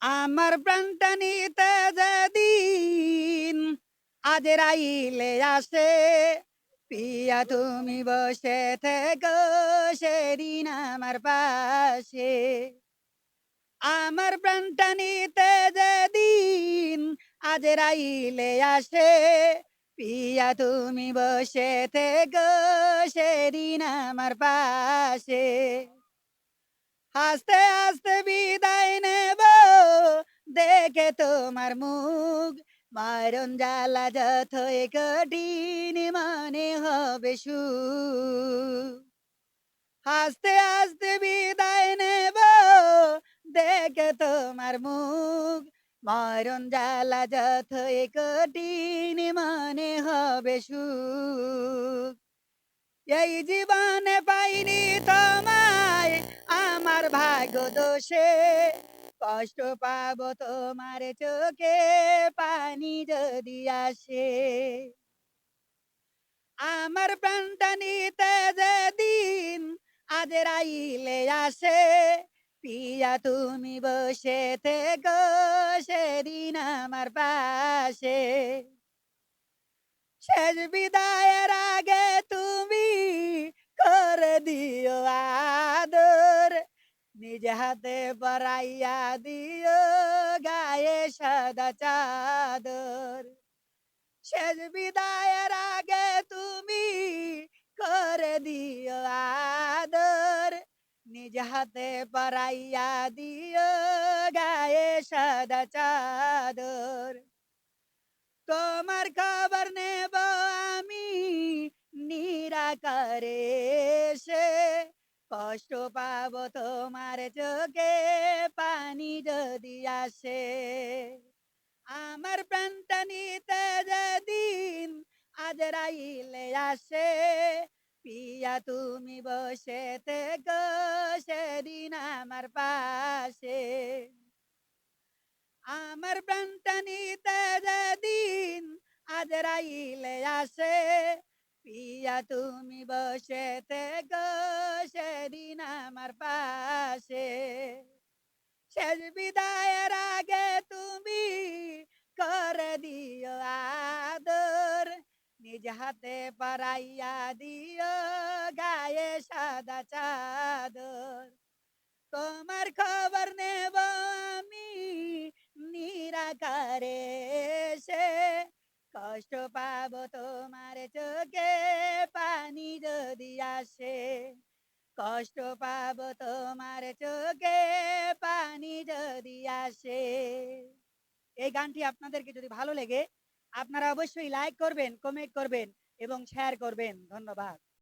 আমার প্রাণটা নিতে যেদিন আজরাইলে আসে, পিয়া তুমি বসে থেকো সেদিন আমার পাশে। আমার প্রাণটা নিতে যেদিন আজরাইলে আসে, পিয়া তুমি বসে থেকো সেদিন আমার পাশে। হাসতে হাসতে বিদায় নেব দেখে তোমার মুখ, মারণ জ্বালা যতই কঠিন মনে হবে সুখ। হাসতে হাসতে বিদায় নেব দেখে তোমার মুখ, মরণ জ্বালা যতই কঠিন মনে হবে সুখ। এই জীবনে পাইনি তোমায় আমার ভাগ্য দোষে, কষ্ট পাবো তোমার চোখে পানি যদি আসে। আমার প্রাণটা নিতে যেদিন আজরাইলে আসে, পিয়া তুমি বসে থেকো সেদিন আমার পাশে। শেষ বিদায়ের আগে তুমি করে দিও আদর, নিজ হাতে পরাইয়া দিও গায়ে সাদা চাদর। শেষ বিদায়ের আগে তুমি করে দিও আদর, নিজ হাতে পরাইয়া দিও গায়ে সাদা চাদর। তোমার খবর নেব আমি নিরাকারে এসে, কষ্ট পাবো তোমার চোখে পানি যদি আসে। আমার প্রাণটা নিতে যেদিন আজরাইলে আসে, পিয়া তুমি বসে থেকো সেদিন আমার পাশে। আমার প্রাণটা নিতে যেদিন আজরাইলে আসে, পিয়া তুমি বসে থেকো সেদিন আমার পাশে। শেষ বিদায়ের আগে তুমি করে দিও আদর, নিজ হাতে পরাইয়া দিও গায়ে সাদা চাদর। তোমার খবর নেব আমি নিরাকারে এসে, কষ্ট পাবো তোমার চোখে পানি যদি আসে। কষ্ট পাবো তোমার চোখে পানি যদি আসে। এই গানটি আপনাদেরকে যদি ভালো লেগে আপনারা অবশ্যই লাইক করবেন, কমেন্ট করবেন এবং শেয়ার করবেন। ধন্যবাদ।